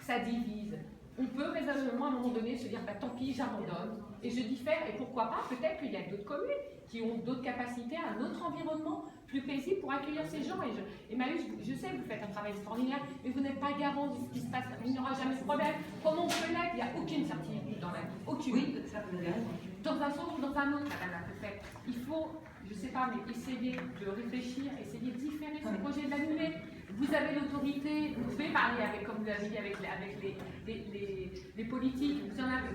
ça divise. On peut raisonnablement à un moment donné se dire bah, tant pis, j'abandonne et je diffère. Et pourquoi pas, peut-être qu'il y a d'autres communes qui ont d'autres capacités, un autre environnement plus paisible pour accueillir ces gens. Et Maëlys, je sais que vous faites un travail extraordinaire, mais vous n'êtes pas garant de ce qui se passe. Il n'y aura jamais de problème. Comment on peut l'être? Il n'y a aucune certitude dans la vie. Aucune. Oui, ça vous avez raison. Dans un sens ou dans un autre, madame la préfète, il faut, je ne sais pas, mais essayer de réfléchir, essayer de différer ce projet, de l'annuler. Vous avez l'autorité, vous pouvez parler avec, comme vous l'avez dit, avec les politiques, vous en avez.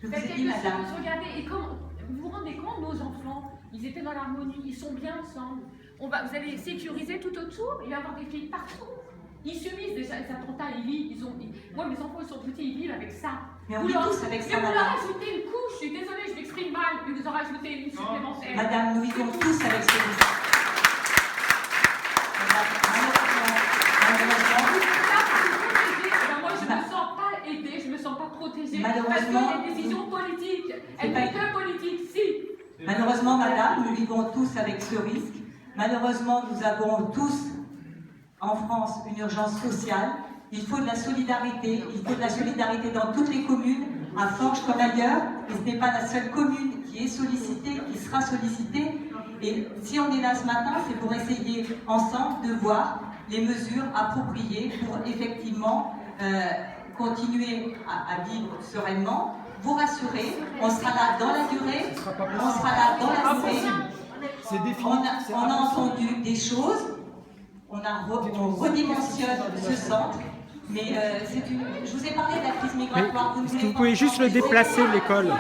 Je vous ai dit, madame. Regardez, et quand, vous vous rendez compte, nos enfants, ils étaient dans l'harmonie, ils sont bien ensemble. Vous allez sécuriser tout autour, il va y avoir des filles partout. Ils subissent des attentats, moi mes enfants ils sont petits, ils vivent avec ça. Mais on vit tous avec ça, madame. madame. Vous leur ajoutez une couche, je suis désolée, je m'exprime mal, mais vous en rajoutez une supplémentaire. Madame, nous vivons tous avec ce risque. Moi, je ne me sens pas aidée, je ne me sens pas protégée. Malheureusement, parce qu'il y a des décisions politiques. Elles ne sont que politiques, si. Malheureusement, madame, nous vivons tous avec ce risque. Malheureusement, nous avons tous en France une urgence sociale. Il faut de la solidarité. Il faut de la solidarité dans toutes les communes, à Forges comme ailleurs. Et ce n'est pas la seule commune qui est sollicitée, qui sera sollicitée. Et si on est là ce matin, c'est pour essayer ensemble de voir les mesures appropriées pour effectivement continuer à vivre sereinement. Vous rassurer, on sera là dans la durée, on sera là dans la durée. On a entendu des choses, on redimensionne ce centre, mais je vous ai parlé de la crise migratoire. Vous pouvez juste le déplacer, l'école.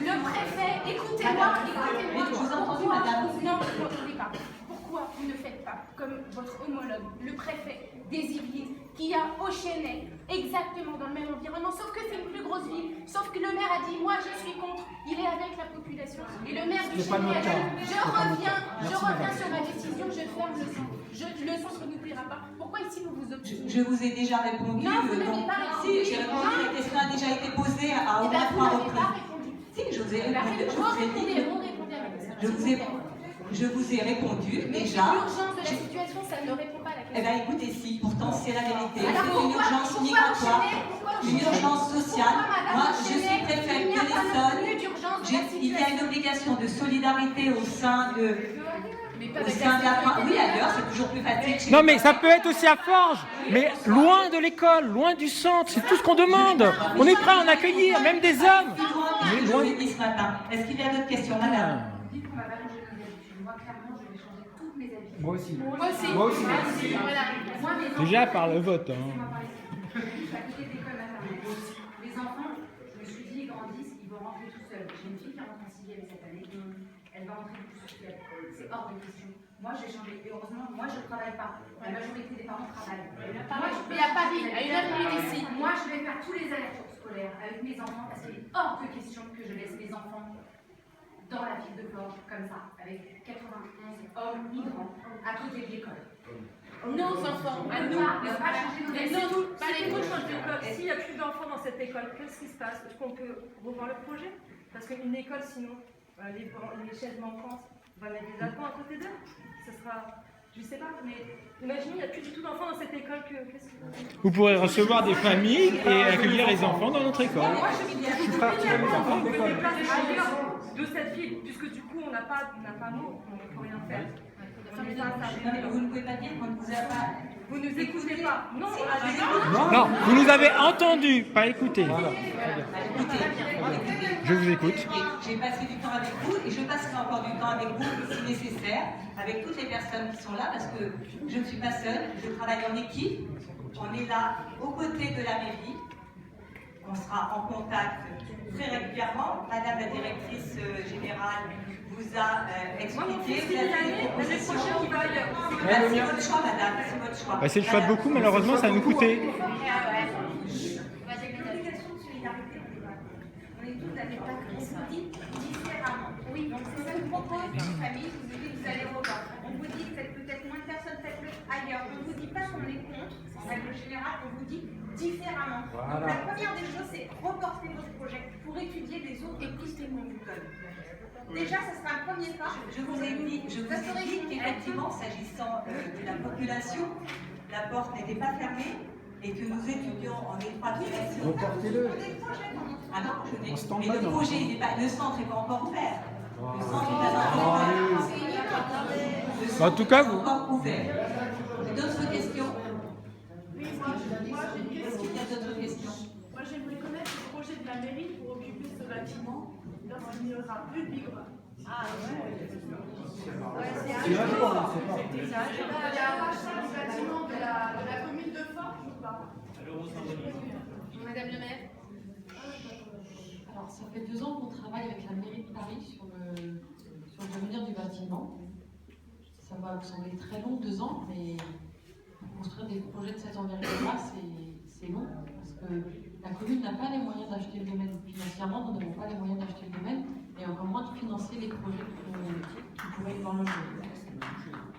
Le préfet, écoutez-moi, je vous ai entendu, madame. Non, ne m'entendez pas. Pourquoi vous ne faites pas comme votre homologue, le préfet des Yvelines, qui a au Chênay, exactement dans le même environnement, sauf que c'est une plus grosse ville, sauf que le maire a dit, moi je suis contre, il est avec la population. Et le maire du Chênay a dit, je reviens sur ma décision, je ferme le centre. Le centre ne nous plaira pas. Pourquoi ici vous vous opposez? Je vous ai déjà répondu. Non, vous n'avez pas répondu. Si, j'ai répondu, la question a déjà été posée à au moins 3 reprises. Si, je vous ai répondu. Je vous ai répondu mais déjà. L'urgence de la situation, ça ne répond pas à la question. Eh bien, écoutez, si, pourtant, c'est la vérité. C'est Alors, une urgence migratoire, une urgence sociale. Moi, je suis préfète de l'Essonne. Il y a une obligation de solidarité au sein de la France. Oui, ailleurs, c'est toujours plus facile. Non, mais ça peut être aussi à Forges, mais loin de l'école, loin du centre, c'est tout ce qu'on demande. On est prêt à en accueillir, même des hommes. Mais loin dit ce matin. Est-ce qu'il y a d'autres questions, madame? Moi aussi. Moi aussi. Moi aussi. Merci. Voilà. Déjà par le vote. À côté d'école maternelle. Les enfants, je me suis dit, ils grandissent, ils vont rentrer tout seuls. J'ai une fille qui rentre en 6e cette année. Elle va rentrer tout seule. C'est hors de question. Moi, j'ai changé. Et heureusement, moi, je ne travaille pas. La majorité des parents travaillent. Mais à Paris, à une heure et demie d'ici. Moi, je vais faire tous les allers-retours scolaires avec mes enfants parce qu'il est hors de question que je laisse mes enfants dans la ville de Forges, comme ça, avec 91 hommes migrants à côté de l'école. Nos enfants, à nous. On va pas changer nos habitudes. Pas les Tout change d'école. S'il n'y a plus d'enfants dans cette école, qu'est-ce qui se passe? Est-ce qu'on peut revoir le projet? Parce qu'une école, sinon, les chaises manquantes, on va mettre des enfants à côté d'eux. Ce sera, je ne sais pas, mais imaginez, il n'y a plus du tout d'enfants dans cette école. Qu'est-ce que... Vous pourrez recevoir des familles et accueillir les enfants dans notre école. Moi, je suis prêt à retirer mes enfants de l'école. De cette ville, puisque du coup, on n'a pas mot, on ne peut rien faire. Vous ne pouvez pas dire qu'on ne vous a pas... Vous ne nous écoutez pas. Non, on a des Non, vous nous avez entendus, pas écoutés. Écoutez, Je vous écoute. j'ai passé du temps avec vous et je passerai encore du temps avec vous si nécessaire, avec toutes les personnes qui sont là, parce que je ne suis pas seule, je travaille en équipe. On est là aux côtés de la mairie. On sera en contact très régulièrement. Madame la directrice générale vous a expliqué. l'année prochaine qui va ailleurs. C'est votre choix, madame, c'est votre choix. C'est le choix de beaucoup, malheureusement, ça va nous coûter. On est tous avec on vous dit différemment. Oui, donc c'est ça que nous propose notre famille, vous nous dites que vous allez revoir. On vous dit que faites peut-être moins de personnes, faites-le ailleurs. On ne vous dit pas qu'on est contre, en règle générale, on vous dit différemment. Donc la première des choses, c'est reporter votre projet pour étudier les autres pistes du code. Déjà, ce sera un premier pas. Je vous ai dit qu'effectivement, s'agissant de la population, la porte n'est n'était pas fermée et que nous étudions en étroite relation. Reportez-le. Ah non, je n'ai En stand-by, mais le non. projet, le centre n'est pas encore ouvert. Le centre est En tout cas, vous- encore ouvert. D'autres questions? Oui, moi, j'ai une Est-ce qu'il y a d'autres questions? Moi, j'aimerais connaître le projet de la mairie pour occuper ce bâtiment lorsqu'il n'y aura plus de migrants. Ah ouais. Il y a un rachat du bâtiment de la commune de Forges ou pas? Madame le maire. Alors, ça fait 2 ans qu'on travaille avec la mairie de Paris sur l'avenir du bâtiment. Ça va vous sembler très long, 2 ans, mais pour construire des projets de cette envergure-là, c'est long, parce que la commune n'a pas les moyens d'acheter le domaine. Financièrement, nous n'avons pas les moyens d'acheter le domaine, et encore moins de financer les projets qui pourraient être dans le jeu.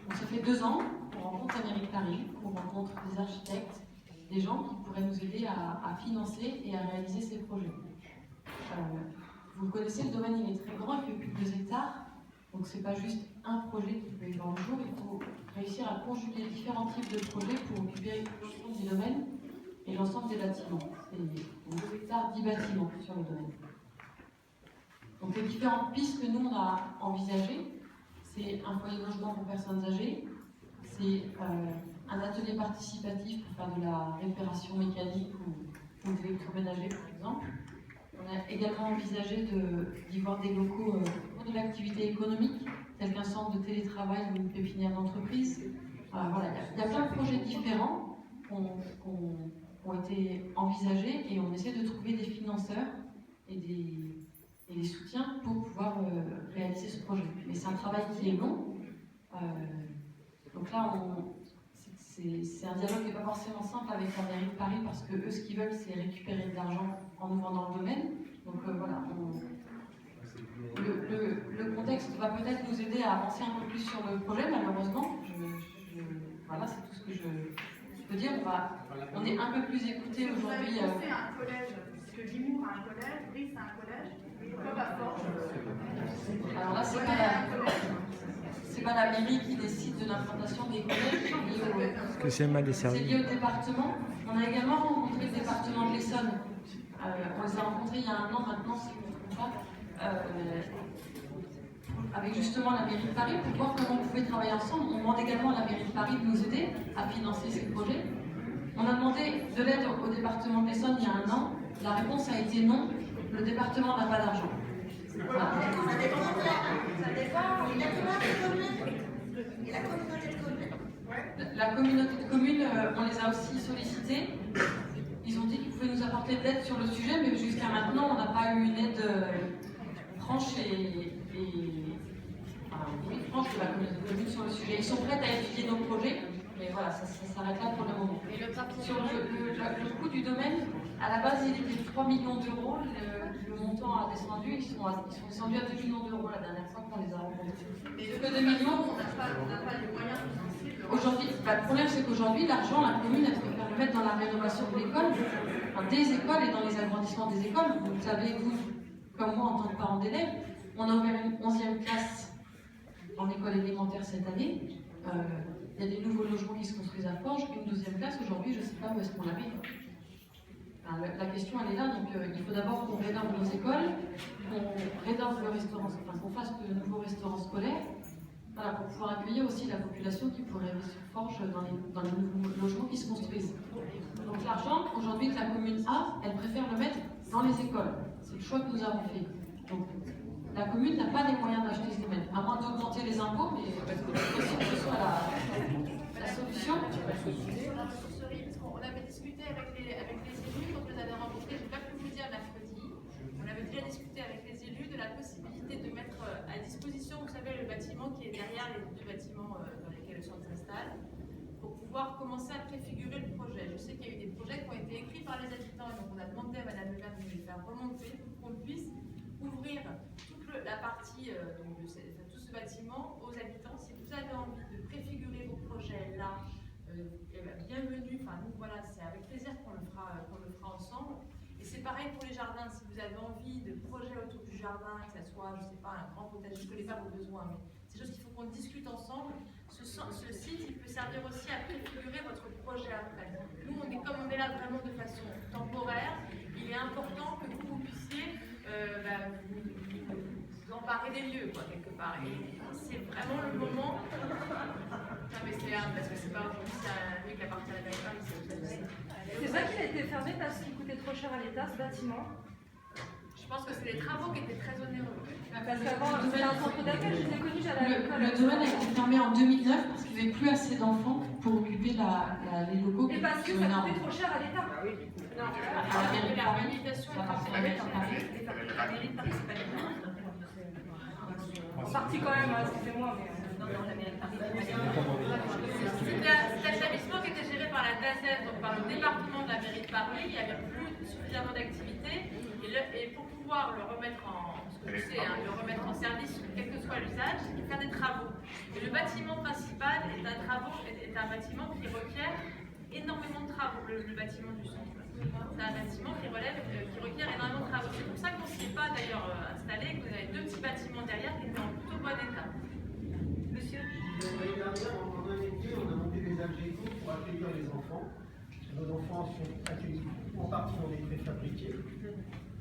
Donc, ça fait 2 ans qu'on rencontre la mairie de Paris, qu'on rencontre des architectes, des gens qui pourraient nous aider à financer et à réaliser ces projets. Vous le connaissez, le domaine il est très grand, il fait plus de 2 hectares, donc c'est pas juste un projet qui peut être dans le jour, il faut réussir à conjuguer différents types de projets pour occuper l'ensemble du domaine et l'ensemble des bâtiments. C'est 2 hectares, 10 bâtiments sur le domaine. Donc les différentes pistes que nous on a envisagées, c'est un foyer de logement pour personnes âgées, c'est un atelier participatif pour faire de la réparation mécanique ou d'électroménager par exemple. On a également envisagé d'y voir des locaux pour de l'activité économique, tel qu'un centre de télétravail ou une pépinière d'entreprise. Voilà, il y a plein de projets différents qui ont été envisagés et on essaie de trouver des financeurs et des soutiens pour pouvoir réaliser ce projet. Mais c'est un travail qui est long. Donc là, c'est un dialogue qui n'est pas forcément simple avec la mairie de Paris parce que eux, ce qu'ils veulent, c'est récupérer de l'argent en nous vendant le domaine. Donc voilà, le contexte va peut-être nous aider à avancer un peu plus sur le projet, malheureusement. Voilà, c'est tout ce que je peux dire. On est un peu plus écoutés aujourd'hui. Vous avez pensé à un collège, parce que Limours a un collège, Brice a un collège, comme à Forges. Alors là, c'est pas la mairie qui décide de l'implantation des collèges, que c'est mal c'est desservi. lié au département. On a également rencontré le département de l'Essonne. On les a rencontrés il y a 1 an maintenant, si je ne me trompe pas, avec justement la mairie de Paris pour voir comment on pouvait travailler ensemble. On demande également à la mairie de Paris de nous aider à financer ces projets. On a demandé de l'aide au département de l'Essonne il y a 1 an. La réponse a été non, le département n'a pas d'argent. Voilà. La communauté de communes, on les a aussi sollicités. Ils ont dit qu'ils pouvaient nous apporter de l'aide sur le sujet, mais jusqu'à maintenant, on n'a pas eu une aide franche franche de la communauté de communes sur le sujet. Ils sont prêts à étudier nos projets, mais voilà, ça s'arrête là pour le moment. Sur le coût du domaine, à la base, il était de 3 millions d'euros. Le montant a descendu. Ils sont descendus à 2 millions d'euros la dernière fois qu'on les a rencontrés. Mais que 2 millions, On n'a pas les moyens financiers. aujourd'hui, le problème c'est qu'aujourd'hui, l'argent, la commune, elle préfère le mettre dans la rénovation de l'école, des écoles et dans les agrandissements des écoles. Vous savez, vous, comme moi, en tant que parent d'élèves, on a ouvert une 11e classe en école élémentaire cette année. Il y a des nouveaux logements qui se construisent à Forges. Une 12e classe, aujourd'hui, je ne sais pas où est-ce qu'on la met. La question, elle est là. Donc, il faut d'abord qu'on rénove nos écoles, qu'on rénove le restaurant, enfin, qu'on fasse de nouveaux restaurants scolaires. Voilà, pour pouvoir accueillir aussi la population qui pourrait vivre sur Forges dans les nouveaux logements qui se construisent. Donc l'argent, aujourd'hui, que la commune a, elle préfère le mettre dans les écoles. C'est le choix que nous avons fait. Donc la commune n'a pas les moyens d'acheter ce domaine, à moins d'augmenter les impôts, mais aussi que ce soit la solution. On avait discuté avec les élus, quand on les avait rencontrés, je n'ai pas pu vous dire mercredi, on avait déjà discuté avec les élus de la possibilité de mettre à disposition, vous savez, le bâtiment qui est derrière les 2 bâtiments dans lesquels le centre s'installe, pour pouvoir commencer à préfigurer le projet. Je sais qu'il y a eu des projets qui ont été écrits par les habitants, et donc on a demandé à Madame le maire de nous les faire remonter pour qu'on puisse ouvrir toute la partie de tout ce bâtiment aux habitants. Si vous avez envie de préfigurer vos projets là, bienvenue. Enfin, nous, voilà, c'est avec plaisir qu'on le fera ensemble. Et c'est pareil pour les jardins. Si vous avez envie de projets autour du jardin, que ce soit, je ne sais pas, un grand potager, je ne connais pas vos besoins, mais c'est juste qu'il faut qu'on discute ensemble ce site, il peut servir aussi à préfigurer votre projet après. Nous, comme on est là vraiment de façon temporaire, il est important que vous puissiez vous emparer des lieux, quoi, quelque part. Et c'est vraiment le moment. Non, mais c'est parce que c'est pas aujourd'hui, c'est un lieu qui appartient à la Paris, c'est vrai qu'il a été fermé parce qu'il coûtait trop cher à l'État, ce bâtiment. Je pense que c'est des travaux qui étaient très onéreux. Parce qu'avant, c'était un centre d'accueil, je l'ai connu, j'allais à l'école. Le domaine a été fermé en 2009 parce qu'il n'y avait plus assez d'enfants pour occuper les locaux. Et parce que ça coûtait trop cher à l'État. Non, la réhabilitation est en mairie de Paris, c'est pas l'État. En partie quand même, excusez-moi, mais... C'était un établissement qui était géré par la DAZES, donc par le département de la mairie de Paris. Il n'y avait plus suffisamment d'activité. Et pour pouvoir le remettre le remettre en service, quel que soit l'usage, il faut faire des travaux. Et le bâtiment principal est un bâtiment qui requiert énormément de travaux, le bâtiment du centre. C'est un bâtiment qui requiert énormément de travaux. C'est pour ça qu'on ne s'y est pas d'ailleurs installé, que vous avez 2 petits bâtiments derrière qui étaient en plutôt bon état. Monsieur ? L'année dernière, en un été, on a monté des algécos pour accueillir les enfants. Nos enfants sont accueillis en partie dans des préfabriqués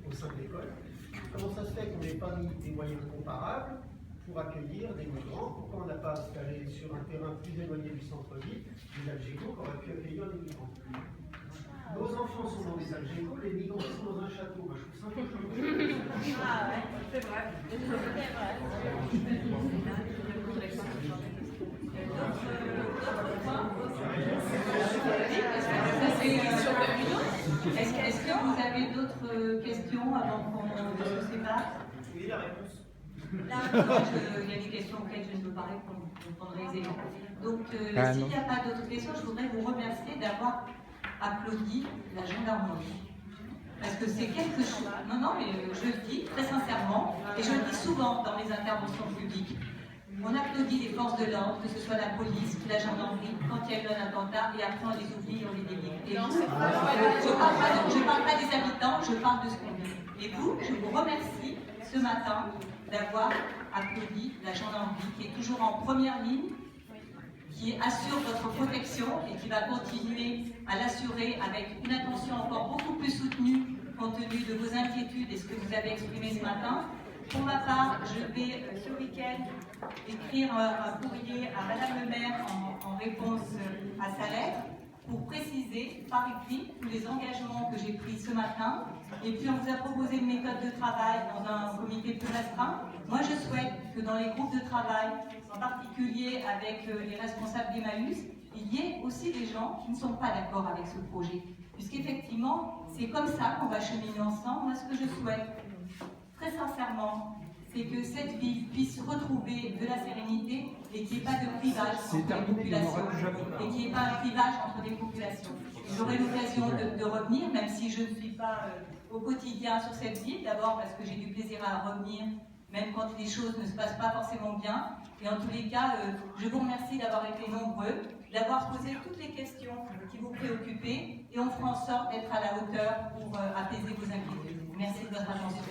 au sein de l'école. Comment ça se fait qu'on n'ait pas mis des moyens comparables pour accueillir des migrants? Pourquoi on n'a pas installé sur un terrain plus éloigné du centre-ville des algécos qui auraient pu accueillir les migrants? Nos enfants sont dans des algécos, les migrants sont dans un château. Moi, je trouve ça un peu chelou. Ah ouais, c'est vrai. Est-ce que vous avez d'autres questions avant qu'on se sépare? Oui, la réponse. Il y a des questions auxquelles je ne peux pas répondre, vous prendrez les éléments. Donc, s'il n'y a pas d'autres questions, je voudrais vous remercier d'avoir applaudi la gendarmerie. Parce que c'est quelque chose. Non, mais je le dis très sincèrement, et je le dis souvent dans mes interventions publiques. On applaudit les forces de l'ordre, que ce soit la police, la gendarmerie, quand il y a eu un attentat, et après on les oublie et on les délivre. Et vous, je ne parle pas des habitants, je parle de ce qu'on dit. Et vous, je vous remercie ce matin d'avoir applaudi la gendarmerie, qui est toujours en première ligne, qui assure votre protection et qui va continuer à l'assurer avec une attention encore beaucoup plus soutenue compte tenu de vos inquiétudes et ce que vous avez exprimé ce matin. Pour ma part, je vais ce week-end écrire un courrier à Madame le maire en réponse à sa lettre pour préciser par écrit tous les engagements que j'ai pris ce matin. Et puis on vous a proposé une méthode de travail dans un comité plus restreint. Moi je souhaite que dans les groupes de travail, en particulier avec les responsables d'Emmaüs, il y ait aussi des gens qui ne sont pas d'accord avec ce projet. Puisqu'effectivement, c'est comme ça qu'on va cheminer ensemble. Moi ce que je souhaite, très sincèrement, c'est que cette ville puisse retrouver de la sérénité et qu'il n'y ait pas de clivage entre les populations. Et qu'il n'y ait pas un clivage entre les populations. J'aurai l'occasion de revenir, même si je ne suis pas au quotidien sur cette ville, d'abord parce que j'ai du plaisir à revenir, même quand les choses ne se passent pas forcément bien. Et en tous les cas, je vous remercie d'avoir été nombreux, d'avoir posé toutes les questions qui vous préoccupaient, et on fera en sorte d'être à la hauteur pour apaiser vos inquiétudes. Merci de votre attention.